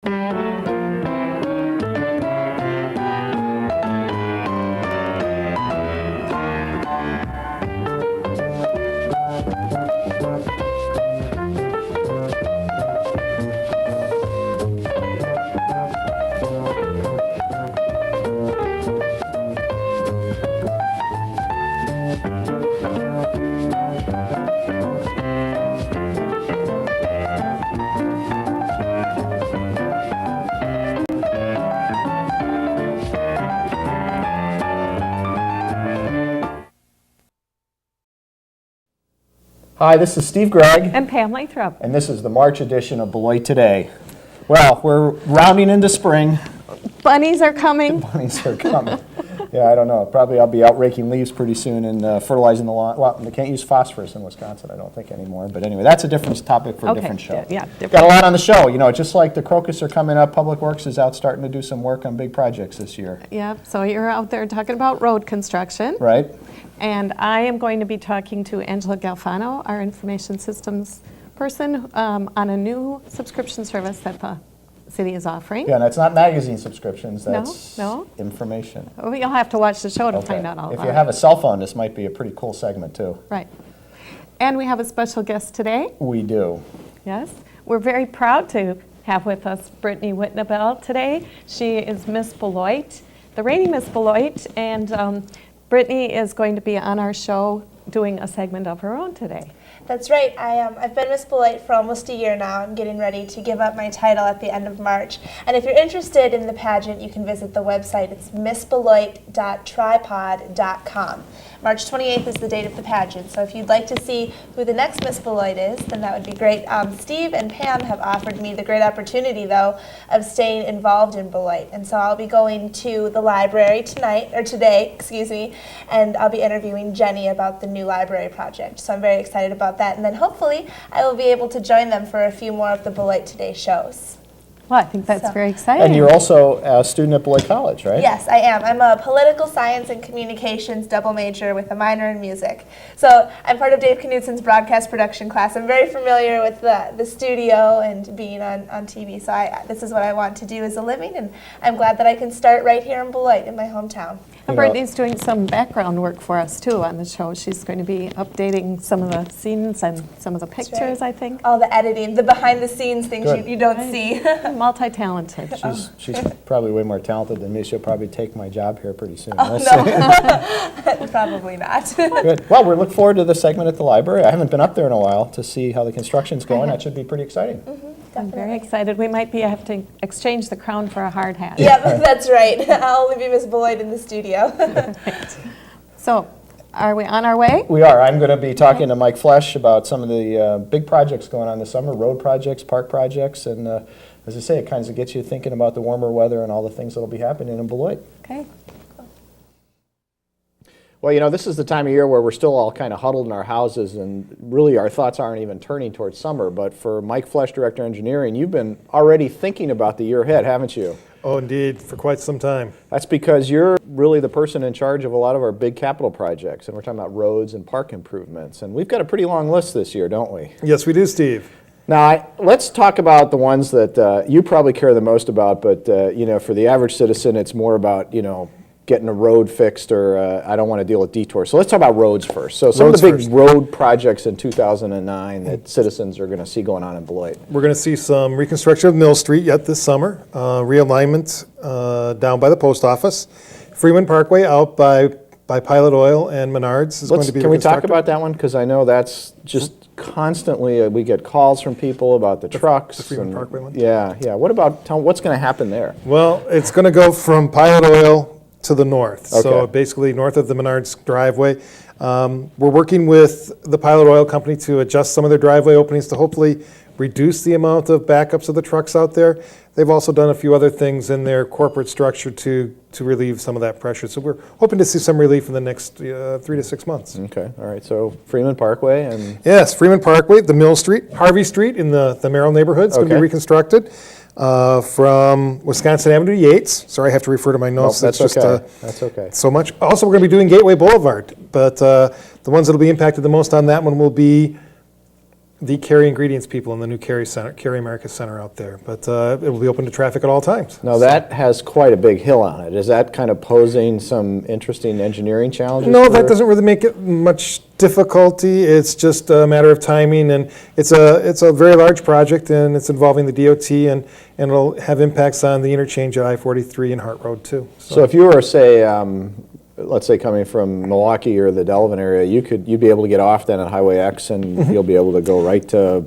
Hi, this is Steve Gregg. And Pam Lathrop. And this is the March edition of Beloit Today. Well, we're rounding into spring. Bunnies are coming. Bunnies are coming. Yeah, I don't know. Probably I'll be out raking leaves pretty soon and fertilizing the lawn. Well, they can't use phosphorus in Wisconsin, I don't think, anymore. But anyway, that's a different topic for a different show. Yeah, different. Got a lot on the show. You know, just like the crocus are coming up, Public Works is out starting to do some work on big projects this year. Yeah, so you're out there talking about road construction. Right. And I am going to be talking to Angela Galfano, our information systems person, on a new subscription service that the city is offering. Yeah, and it's not magazine subscriptions, that's No. information. Oh, you'll have to watch the show to Okay. find out all If about you it. have a cell phone, this might be a pretty cool segment too. Right. And we have a special guest today. We do. Yes. We're very proud to have with us Brittany Whitnabell today. She is Miss Beloit, the reigning Miss Beloit, and Brittany is going to be on our show doing a segment of her own today. That's right. I've been Miss Beloit for almost a year now. I'm getting ready to give up my title at the end of March. And if you're interested in the pageant, you can visit the website. It's missbeloit.tripod.com. March 28th is the date of the pageant, so if you'd like to see who the next Miss Beloit is, then that would be great. Steve and Pam have offered me the great opportunity, though, of staying involved in Beloit. And so I'll be going to the library today, and I'll be interviewing Jenny about the new library project. So I'm very excited about that. And then hopefully I will be able to join them for a few more of the Beloit Today shows. Well, I think that's very exciting. And you're also a student at Beloit College, right? Yes, I am. I'm a political science and communications double major with a minor in music. So I'm part of Dave Knutson's broadcast production class. I'm very familiar with the studio and being on TV. So this is what I want to do as a living, and I'm glad that I can start right here in Beloit, in my hometown. And Brittany's doing some background work for us, too, on the show. She's going to be updating some of the scenes and some of the pictures, I think. All the editing, the behind-the-scenes things you don't see. Multi-talented. She's probably way more talented than me. She'll probably take my job here pretty soon. Oh, no. Probably not. Good. Well, we look forward to the segment at the library. I haven't been up there in a while to see how the construction's going. That should be pretty exciting. Mm-hmm. I'm very excited. We might have to exchange the crown for a hard hat. Yeah, that's right. I'll only be Miss Beloit in the studio. Right. So, are we on our way? We are. I'm going to be talking to Mike Flesch about some of the big projects going on this summer, road projects, park projects, and as I say, it kind of gets you thinking about the warmer weather and all the things that will be happening in Beloit. Okay. Well, you know, this is the time of year where we're still all kind of huddled in our houses, and really our thoughts aren't even turning towards summer. But for Mike Flesch, Director of Engineering, you've been already thinking about the year ahead, haven't you? Oh, indeed, for quite some time. That's because you're really the person in charge of a lot of our big capital projects, and we're talking about roads and park improvements. And we've got a pretty long list this year, don't we? Yes, we do, Steve. Now, let's talk about the ones that you probably care the most about, but you know, for the average citizen, it's more about, you know, getting a road fixed, or I don't want to deal with detours. So let's talk about roads first. So some of the big road projects in 2009 that citizens are going to see going on in Beloit. We're going to see some reconstruction of Mill Street yet this summer, realignment down by the post office, Freeman Parkway out by Pilot Oil and Menards is going to be Can we talk reconstructed. about that one? Because I know that's just constantly, we get calls from people about the trucks. The Freeman Parkway one? Yeah, yeah. What about, what's going to happen there? Well, it's going to go from Pilot Oil to the north. So Okay. basically north of the Menards driveway. We're working with the Pilot Oil Company to adjust some of their driveway openings to hopefully reduce the amount of backups of the trucks out there. They've also done a few other things in their corporate structure to relieve some of that pressure. So we're hoping to see some relief in the next 3 to 6 months. Okay, all right. So Freeman Parkway and... Yes, Freeman Parkway, the Mill Street, Harvey Street in the Merrill neighborhood is going to Okay. be reconstructed. From Wisconsin Avenue to Yates. Sorry, I have to refer to my notes. That's It's okay. That's okay. so much. Also, we're going to be doing Gateway Boulevard, but the ones that will be impacted the most on that one will be the Cary Ingredients people in the new Cary Center, Cary America Center out there. But it will be open to traffic at all times. Now, that has quite a big hill on it. Is that kind of posing some interesting engineering challenges? No, that doesn't really make it much difficulty. It's just a matter of timing, and it's a very large project, and it's involving the DOT, and it'll have impacts on the interchange at I-43 and Hart Road too. So if you were, say, let's say coming from Milwaukee or the Delavan area, you'd be able to get off then at Highway X, and you'll be able to go right to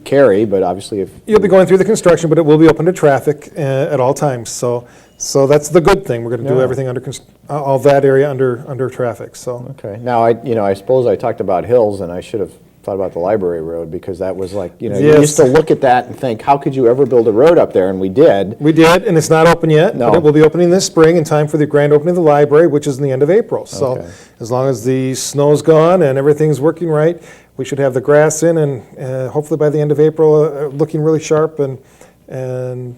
Cary, but obviously if... You'll be going through the construction, but it will be open to traffic at all times. So that's the good thing. We're going to do everything under all that area under traffic. So Okay. Now, I suppose I talked about hills, and I should have thought about the library road, because that was like, you Yes. used to look at that and think, how could you ever build a road up there? And we did. we did, and it's not open yet. No. But it will be opening this spring in time for the grand opening of the library, which is in the end of April. So Okay. as long as the snow's gone and everything's working right, we should have the grass in, and hopefully by the end of April, looking really sharp, and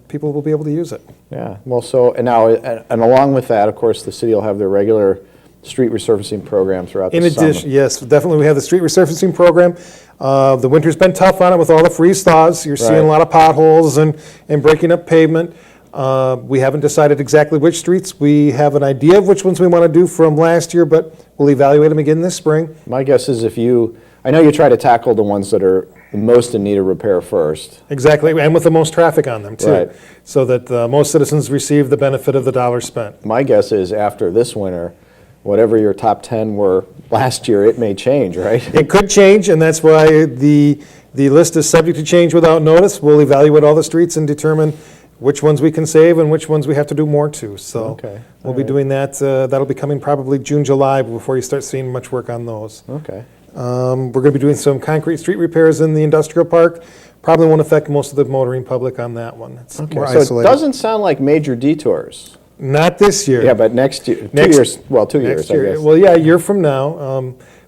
people will be able to use it. Yeah. Well, so, and now, and along with that, of course, the city will have their regular street resurfacing program throughout the In summer. addition, yes, definitely, we have the street resurfacing program. The winter's been tough on it with all the freeze thaws. You're seeing Right. a lot of potholes and breaking up pavement. We haven't decided exactly which streets. We have an idea of which ones we want to do from last year, but we'll evaluate them again this spring. My guess is I know you try to tackle the ones that are the most in need of repair first. Exactly, and with the most traffic on them, too. Right. So that most citizens receive the benefit of the dollar spent. My guess is after this winter, whatever your top 10 were last year, it may change, right? It could change, and that's why the list is subject to change without notice. We'll evaluate all the streets and determine which ones we can save and which ones we have to do more to. So Okay, we'll be doing that. That'll be coming probably June, July before you start seeing much work on those. Okay. We're going to be doing some concrete street repairs in the industrial park. Probably won't affect most of the motoring public on that one. It's more So it isolated. doesn't sound like major detours. Not this year. Yeah, but next year, Next- 2 years, well, 2 years, Next I year. guess. Well, yeah, a year from now,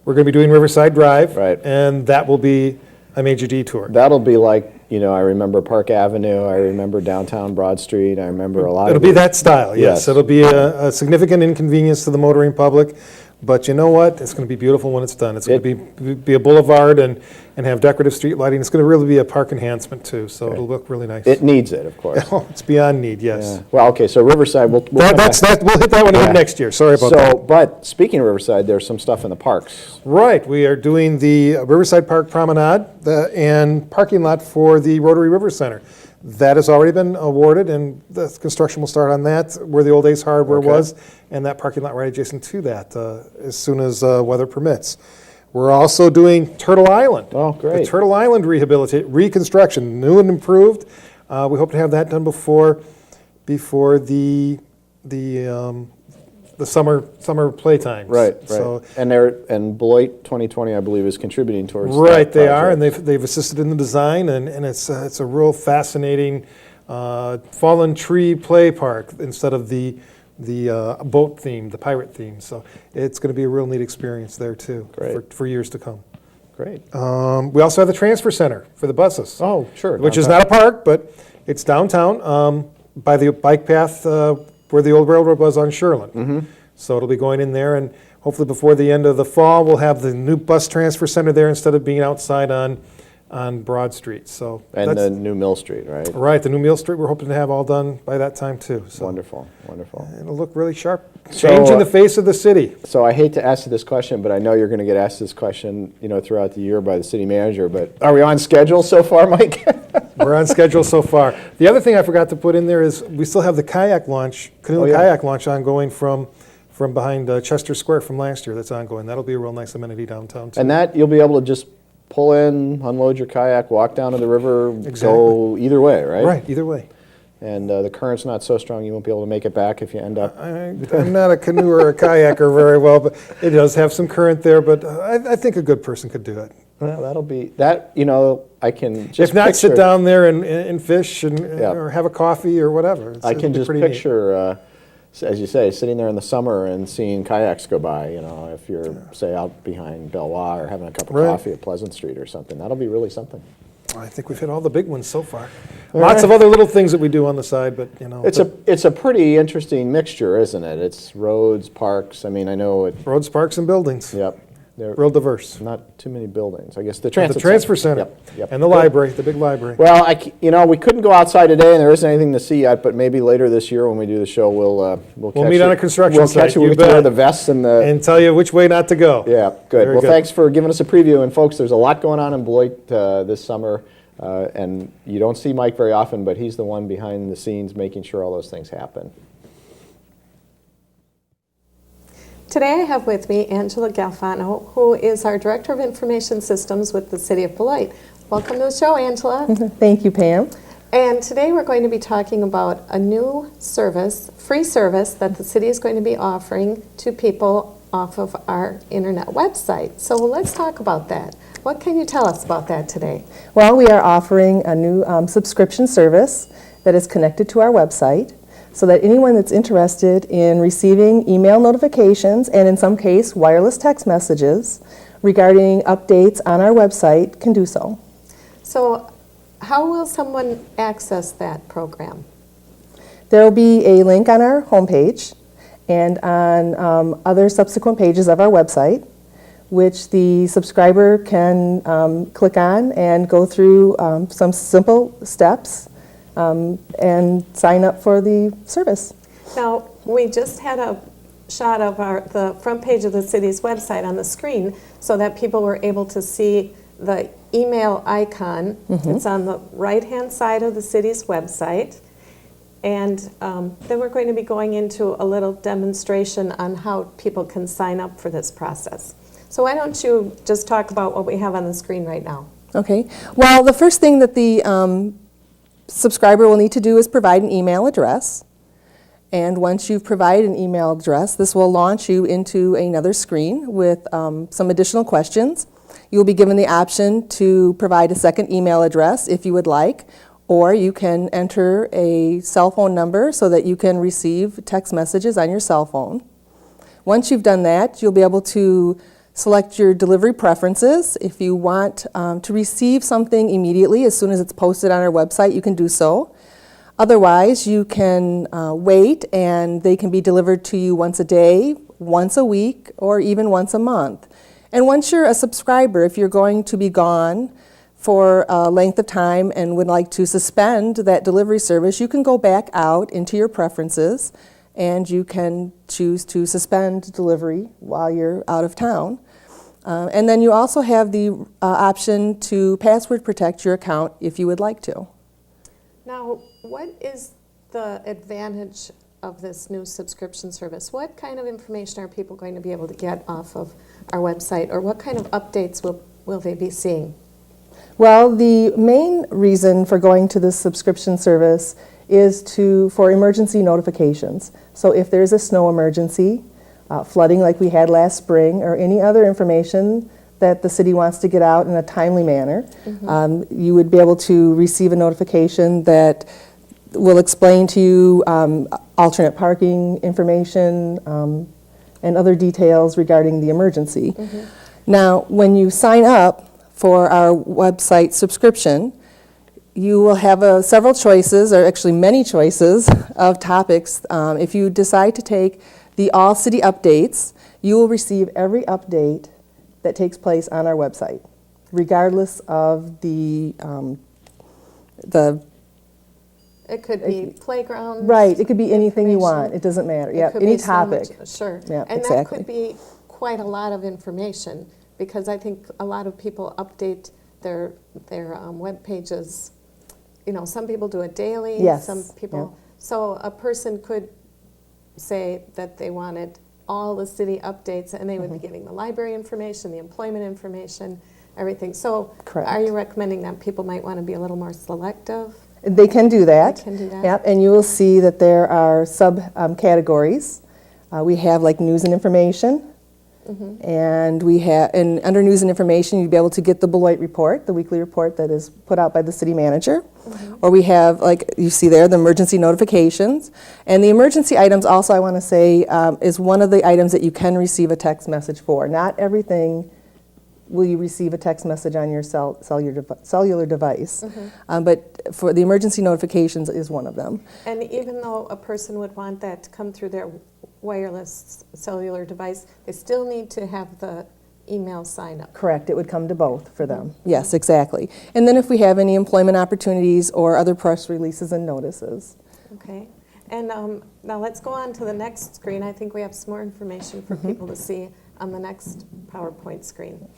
we're going to be doing Riverside Drive. Right. And that will be a major detour. That'll be like, I remember Park Avenue, I remember downtown Broad Street, I remember a lot of It'll be it. that style, yes. Yes. It'll be a significant inconvenience to the motoring public, but you know what? It's going to be beautiful when it's done. It's going to be a boulevard and have decorative street lighting. It's going to really be a park enhancement too, so it'll look really nice. It needs it, of course. Oh, it's beyond need, yes. Yeah. Well, okay, so Riverside, we'll come back. We'll hit that one Yeah. again next year. Sorry about that. So, but speaking of Riverside, there's some stuff in the parks. Right, we are doing the Riverside Park Promenade and parking lot for the Rotary River Center. That has already been awarded, and the construction will start on that, where the old Ace Hardware Okay. was, and that parking lot right adjacent to that, as soon as weather permits. We're also doing Turtle Island. Oh, great. The Turtle Island reconstruction, new and improved. We hope to have that done before the summer playtimes. Right. So, And Beloit 2020, I believe, is contributing towards right, that they are, and project. they've assisted in the design, and it's a real fascinating fallen tree play park instead of the boat theme, the pirate theme. So it's going to be a real neat experience there too, Great. for years to come. Great. We also have the transfer center for the buses. Oh, sure. Which is downtown. not a park, but it's downtown by the bike path where the old railroad was on Sherland. Mm-hmm. So it'll be going in there, and hopefully before the end of the fall, we'll have the new bus transfer center there instead of being outside on Broad Street. So And that's the new Mill Street, right? right. The new Mill Street, we're hoping to have all done by that time too. So Wonderful, wonderful. it'll look really sharp, So, changing the face of the city. So I hate to ask you this question, but I know you're going to get asked this question, throughout the year by the city manager, but are we on schedule so far, Mike? We're on schedule so far. The other thing I forgot to put in there is we still have the kayak launch, canoe Oh, and yeah. kayak launch ongoing from behind Chester Square from last year. That's ongoing. That'll be a real nice amenity downtown too. And that, you'll be able to just pull in, unload your kayak, walk down to the river, go either way, right? Right, either way. And the current's not so strong, you won't be able to make it back if you end up. I'm not a canoe or a kayaker very well, but it does have some current there, but I think a good person could do it. Well, that'll be, I can just If not, sit picture- down there and fish Yeah. or have a coffee or whatever. I It'll can be just pretty neat. picture, as you say, sitting there in the summer and seeing kayaks go by, if you're, say, out behind Beloit or having a cup of Right. coffee at Pleasant Street or something. That'll be really something. I think we've hit all the big ones so far. Lots of other little things that we do on the side, but It's a pretty interesting mixture, isn't it? It's roads, parks, I know it, roads, parks, and buildings. yep. They're real diverse. not too many buildings. I guess the The transit transfer center Yep. and the library, the big library. Well, we couldn't go outside today, and there isn't anything to see yet. But maybe later this year when we do the show, we'll catch meet you. on a construction We'll site, catch you. you We get to wear bet. the vests and the. And tell you which way not to go. Yeah, good. Very Well, good. thanks for giving us a preview. And folks, there's a lot going on in Beloit this summer, and you don't see Mike very often, but he's the one behind the scenes making sure all those things happen. Today I have with me Angela Galfano, who is our Director of Information Systems with the City of Beloit. Welcome to the show, Angela. Thank you, Pam. And today we're going to be talking about a new service, free service, that the city is going to be offering to people off of our internet website. So let's talk about that. What can you tell us about that today? Well, we are offering a new subscription service that is connected to our website so that anyone that's interested in receiving email notifications and in some case wireless text messages regarding updates on our website can do so. So how will someone access that program? There will be a link on our homepage and on other subsequent pages of our website, which the subscriber can click on and go through some simple steps and sign up for the service. Now, we just had a shot of the front page of the city's website on the screen so that people were able to see the email icon. It's on the right-hand side of the city's website. And then we're going to be going into a little demonstration on how people can sign up for this process. So why don't you just talk about what we have on the screen right now? Okay. Well, the first thing that the subscriber will need to do is provide an email address. And once you've provided an email address, this will launch you into another screen with some additional questions. You'll be given the option to provide a second email address if you would like, or you can enter a cell phone number so that you can receive text messages on your cell phone. Once you've done that, you'll be able to select your delivery preferences. If you want to receive something immediately as soon as it's posted on our website, you can do so. Otherwise, you can wait and they can be delivered to you once a day, once a week, or even once a month. And once you're a subscriber, if you're going to be gone for a length of time and would like to suspend that delivery service, you can go back out into your preferences and you can choose to suspend delivery while you're out of town. And then you also have the option to password protect your account if you would like to. Now, what is the advantage of this new subscription service? What kind of information are people going to be able to get off of our website, or what kind of updates will they be seeing? Well, the main reason for going to this subscription service is for emergency notifications. So if there's a snow emergency, flooding like we had last spring, or any other information that the city wants to get out in a timely manner, you would be able to receive a notification that will explain to you alternate parking information and other details regarding the emergency. Now, when you sign up for our website subscription, you will have several choices, or actually many choices, of topics. If you decide to take the All City Updates, you will receive every update that takes place on our website, regardless of the It could be playgrounds. right. It could be anything you information. want. It doesn't matter. It Yeah, could any be so much- topic. Sure. Yeah, and exactly. that could be quite a lot of information, because I think a lot of people update their web pages. You know, some people do it daily. Yes, Some people. yeah. So a person could say that they wanted all the city updates, and they would be giving the library information, the employment information, everything. So Correct. are you recommending that people might want to be a little more selective? They can do that. They can do that. Yep, and you will see that there are categories. We have like news and information, and we have, and under news and information, you'd be able to get the Beloit report, the weekly report that is put out by the city manager. Or we have, like you see there, the emergency notifications. And the emergency items also, I want to say, is one of the items that you can receive a text message for. Not everything will you receive a text message on your cellular device. But for the emergency notifications is one of them. And even though a person would want that to come through their wireless cellular device, they still need to have the email sign up. Correct, it would come to both for them. Yes, exactly. And then if we have any employment opportunities or other press releases and notices. Okay. And now let's go on to the next screen. I think we have some more information for people to see on the next PowerPoint screen.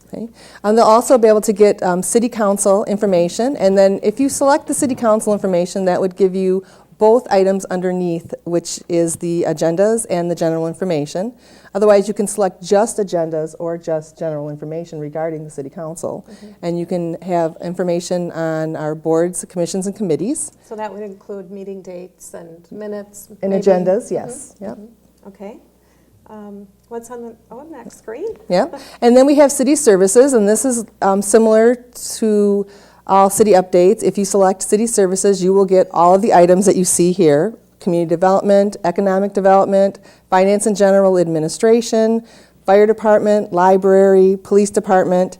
Okay. And they'll also be able to get city council information, and then if you select the city council information, that would give you both items underneath, which is the agendas and the general information. Otherwise, you can select just agendas or just general information regarding the city council. And you can have information on our boards, commissions, and committees. So that would include meeting dates and minutes? And maybe? agendas, yes. Yep. Okay. What's on the next screen? Yeah, and then we have city services, and this is similar to all city updates. If you select city services, you will get all of the items that you see here: community development, economic development, finance and general administration, fire department, library, police department,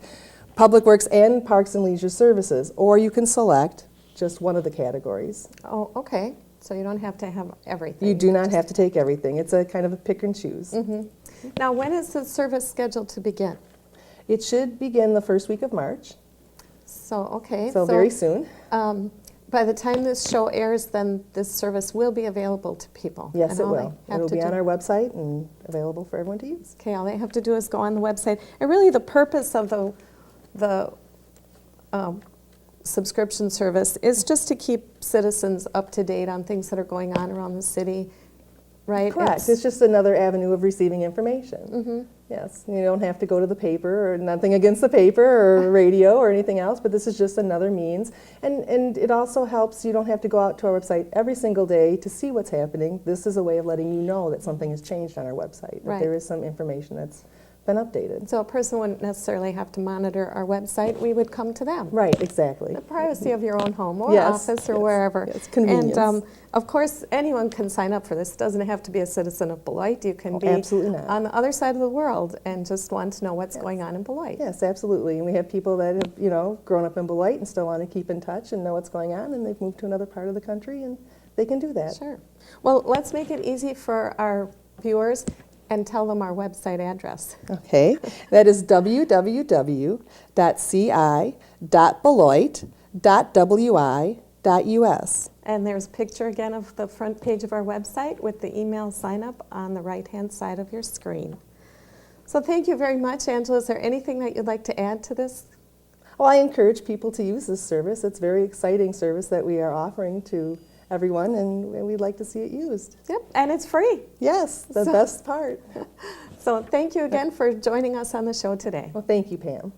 public works, and parks and leisure services. Or you can select just one of the categories. Oh, okay. So you don't have to have everything. You do not have to take everything. It's a kind of a pick and choose. Now, when is the service scheduled to begin? It should begin the first week of March, So, okay. so very soon. By the time this show airs, then this service will be available to people. Yes, And it all they will. have It will to be on do- our website and available for everyone to use. Okay, all they have to do is go on the website. And really, the purpose of the subscription service is just to keep citizens up to date on things that are going on around the city, right? Correct. It's just another avenue of receiving information. Yes, you don't have to go to the paper, or nothing against the paper or radio or anything else, but this is just another means. And it also helps, you don't have to go out to our website every single day to see what's happening. This is a way of letting you know that something has changed on our website, that Right. there is some information that's been updated. So a person wouldn't necessarily have to monitor our website. We would come to them. Right, exactly. The privacy of your own home or Yes, office or yes, wherever. yes, convenience. And of course, anyone can sign up for this. It doesn't have to be a citizen of Beloit. You can be absolutely not. on the other side of the world and just want to know what's going on in Beloit. Yes, absolutely. And we have people that have, grown up in Beloit and still want to keep in touch and know what's going on, and they've moved to another part of the country, and they can do that. Sure. Well, let's make it easy for our viewers and tell them our website address. Okay, that is www.ci.beloit.wi.us. And there's a picture again of the front page of our website with the email sign up on the right-hand side of your screen. So thank you very much, Angela. Is there anything that you'd like to add to this? Well, I encourage people to use this service. It's a very exciting service that we are offering to everyone, and we'd like to see it used. Yep, and it's free. Yes, the So- best part. So thank you again for joining us on the show today. Well, thank you, Pam.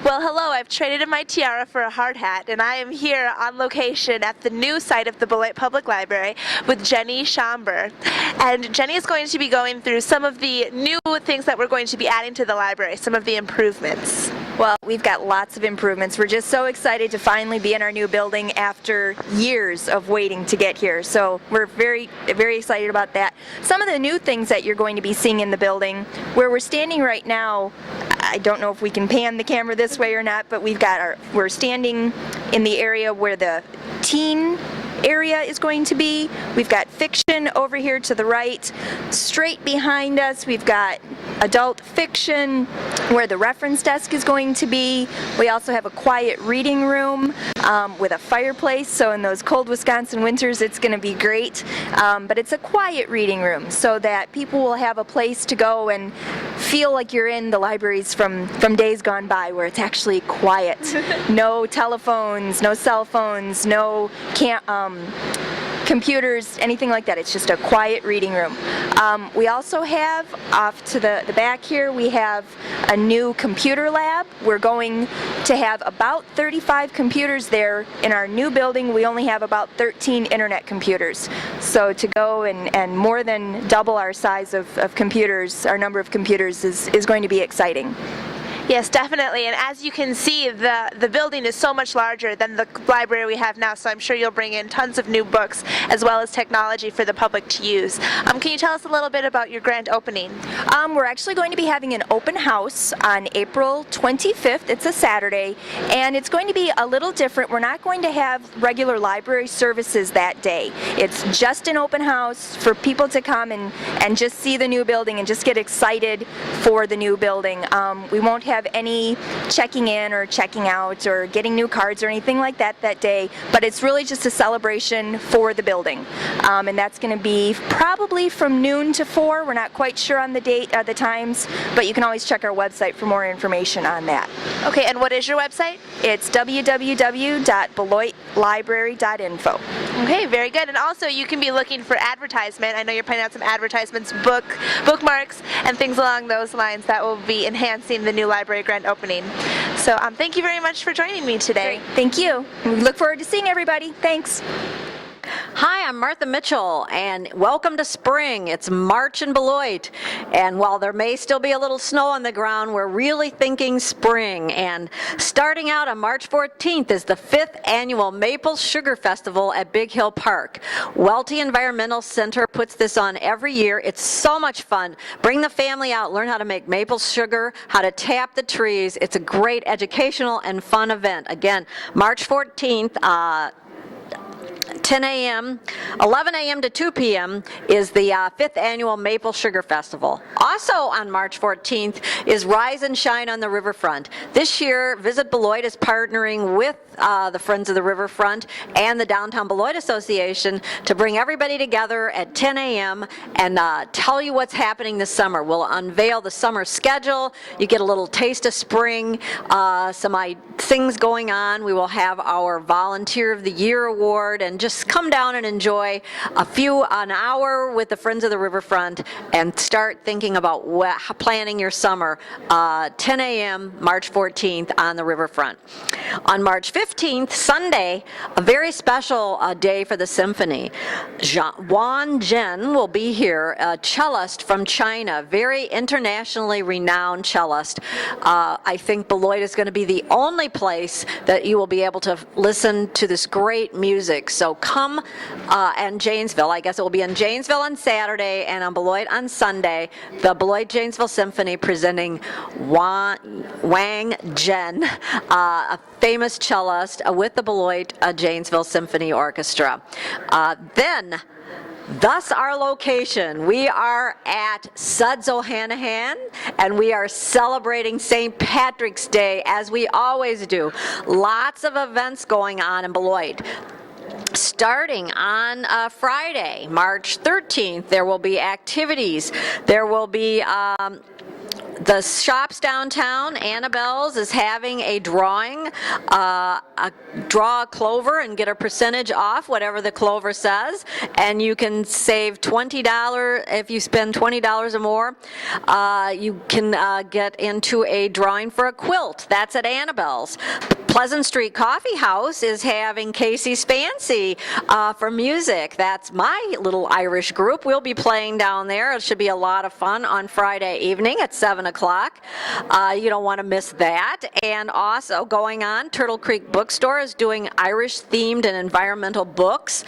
Well, hello, I've traded in my tiara for a hard hat, and I am here on location at the new site of the Beloit Public Library with Jenny Schomburg. And Jenny is going to be going through some of the new things that we're going to be adding to the library, some of the improvements. Well, we've got lots of improvements. We're just so excited to finally be in our new building after years of waiting to get here. So we're very, very excited about that. Some of the new things that you're going to be seeing in the building, where we're standing right now, I don't know if we can pan the camera this way or not, but we're standing in the area where the teen area is going to be. We've got fiction over here to the right. Straight behind us, we've got adult fiction where the reference desk is going to be. We also have a quiet reading room with a fireplace, so in those cold Wisconsin winters it's going to be great. But it's a quiet reading room so that people will have a place to go and feel like you're in the libraries from days gone by, where it's actually quiet. No telephones, no cell phones, no computers, anything like that. It's just a quiet reading room. We also have, off to the back here, we have a new computer lab. We're going to have about 35 computers there. In our new building, we only have about 13 internet computers. So to go and more than double our size of computers, our number of computers is going to be exciting. Yes, definitely. And as you can see, the building is so much larger than the library we have now, so I'm sure you'll bring in tons of new books as well as technology for the public to use. Can you tell us a little bit about your grand opening? We're actually going to be having an open house on April 25th. It's a Saturday, and it's going to be a little different. We're not going to have regular library services that day. It's just an open house for people to come and just see the new building and just get excited for the new building. We won't have any checking in or checking out or getting new cards or anything like that day, but it's really just a celebration for the building. And that's going to be probably from noon to 4. We're not quite sure on the date, the times, but you can always check our website for more information on that. Okay, and what is your website? It's www.beloitlibrary.info. Okay, very good. And also, you can be looking for advertisement. I know you're putting out some advertisements, bookmarks, and things along those lines that will be enhancing the new library grand opening. So thank you very much for joining me today. Great. Thank you. We look forward to seeing everybody. Thanks. Hi, I'm Martha Mitchell, and welcome to spring. It's March in Beloit, and while there may still be a little snow on the ground, we're really thinking spring. And starting out on March 14th is the 5th annual Maple Sugar Festival at Big Hill Park. Welty Environmental Center puts this on every year. It's so much fun. Bring the family out, learn how to make maple sugar, how to tap the trees. It's a great educational and fun event. Again, March 14th, 10 a.m., 11 a.m. to 2 p.m. is the 5th annual Maple Sugar Festival. Also on March 14th is Rise and Shine on the Riverfront. This year, Visit Beloit is partnering with the Friends of the Riverfront and the Downtown Beloit Association to bring everybody together at 10 a.m. and tell you what's happening this summer. We'll unveil the summer schedule. You get a little taste of spring, some things going on. We will have our Volunteer of the Year Award, and just come down and enjoy an hour with the Friends of the Riverfront and start thinking about planning your summer. 10 a.m. March 14th on the riverfront. On March 15th, Sunday, a very special day for the symphony. Wang Zhen will be here, a cellist from China, very internationally renowned cellist. I think Beloit is going to be the only place that you will be able to listen to this great music. So come, and Janesville, I guess it will be in Janesville on Saturday and on Beloit on Sunday, the Beloit Janesville Symphony presenting Wang Zhen, a famous cellist with the Beloit Janesville Symphony Orchestra. Thus our location. We are at Suds O'Hanahan, and we are celebrating St. Patrick's Day as we always do. Lots of events going on in Beloit. Starting on Friday, March 13th, there will be activities. There will be the shops downtown. Annabelle's is having a drawing. Draw a clover and get a percentage off whatever the clover says, and you can save $20 if you spend $20 or more. You can get into a drawing for a quilt. That's at Annabelle's. Pleasant Street Coffee House is having Casey's Fancy for music. That's my little Irish group. We'll be playing down there. It should be a lot of fun on Friday evening at 7 o'clock. You don't want to miss that. And also going on, Turtle Creek Bookstore is doing Irish-themed and environmental books.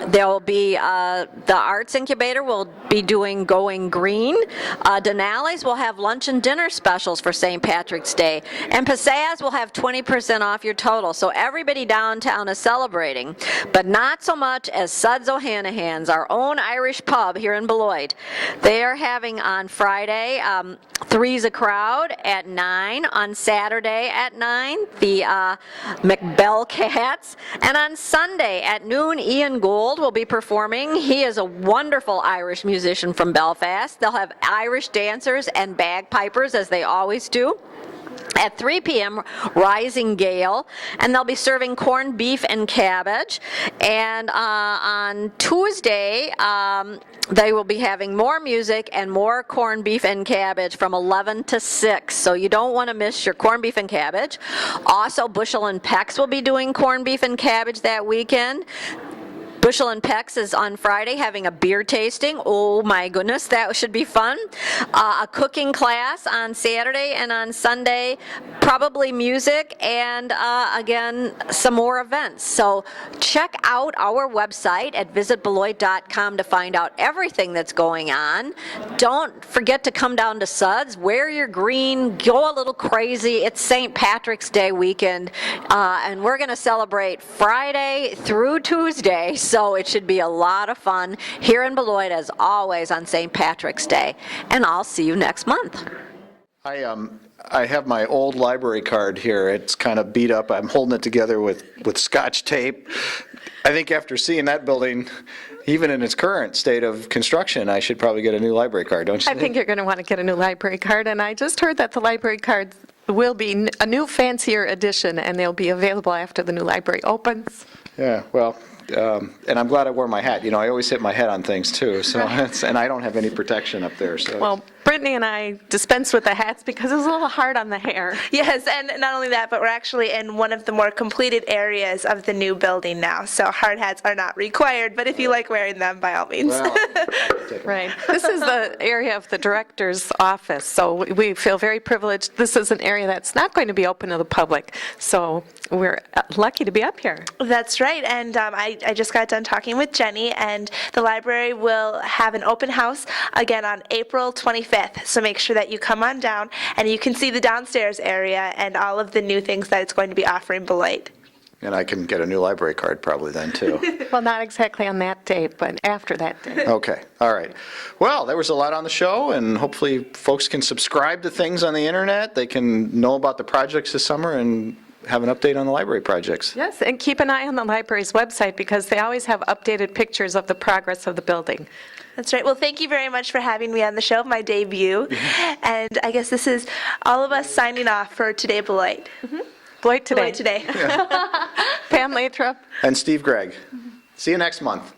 There will be the Arts Incubator will be doing Going Green. Denali's will have lunch and dinner specials for St. Patrick's Day. And Passaic will have 20% off your total. So everybody downtown is celebrating, but not so much as Suds O'Hanahan's, our own Irish pub here in Beloit. They are having on Friday, Three's a Crowd at 9, on Saturday at 9, the McBell Cats, and on Sunday at noon, Ian Gould will be performing. He is a wonderful Irish musician from Belfast. They'll have Irish dancers and bagpipers, as they always do. At 3 p.m., Rising Gale, and they'll be serving corned beef and cabbage. And on Tuesday, they will be having more music and more corned beef and cabbage from 11 to 6. So you don't want to miss your corned beef and cabbage. Also, Bushel and Peck's will be doing corned beef and cabbage that weekend. Bushel and Peck's is on Friday having a beer tasting. Oh my goodness, that should be fun. A cooking class on Saturday, and on Sunday, probably music, and again, some more events. So check out our website at visitbeloit.com to find out everything that's going on. Don't forget to come down to Suds, wear your green, go a little crazy. It's St. Patrick's Day weekend, and we're going to celebrate Friday through Tuesday, so it should be a lot of fun here in Beloit, as always, on St. Patrick's Day. And I'll see you next month. I have my old library card here. It's kind of beat up. I'm holding it together with Scotch tape. I think after seeing that building, even in its current state of construction, I should probably get a new library card, don't you I think you're going to want to get a new library card, and I just heard that the library cards will be a new fancier edition, and they'll be available after the new library opens. Yeah, well, and I'm glad I wore my hat. You know, I always hit my head on things too, so and I don't have any protection up there, so. Well, Brittany and I dispensed with the hats because it was a little hard on the hair. Yes, and not only that, but we're actually in one of the more completed areas of the new building now, so hard hats are not required, but if you like wearing them, by all means. Well, I'll take 'em. Right. This is the area of the director's office, so we feel very privileged. This is an area that's not going to be open to the public, so we're lucky to be up here. That's right, and I just got done talking with Jenny, and the library will have an open house again on April 25th, so make sure that you come on down and you can see the downstairs area and all of the new things that it's going to be offering Beloit. And I can get a new library card probably then too. Well, not exactly on that date, but after that date. Okay, all right. Well, there was a lot on the show, and hopefully folks can subscribe to things on the internet. They can know about the projects this summer and have an update on the library projects. Yes, and keep an eye on the library's website because they always have updated pictures of the progress of the building. That's right. Well, thank you very much for having me on the show, my debut. And I guess this is all of us signing off for Today Beloit. Beloit today. Beloit today. Pam Lathrop. And Steve Gregg. See you next month.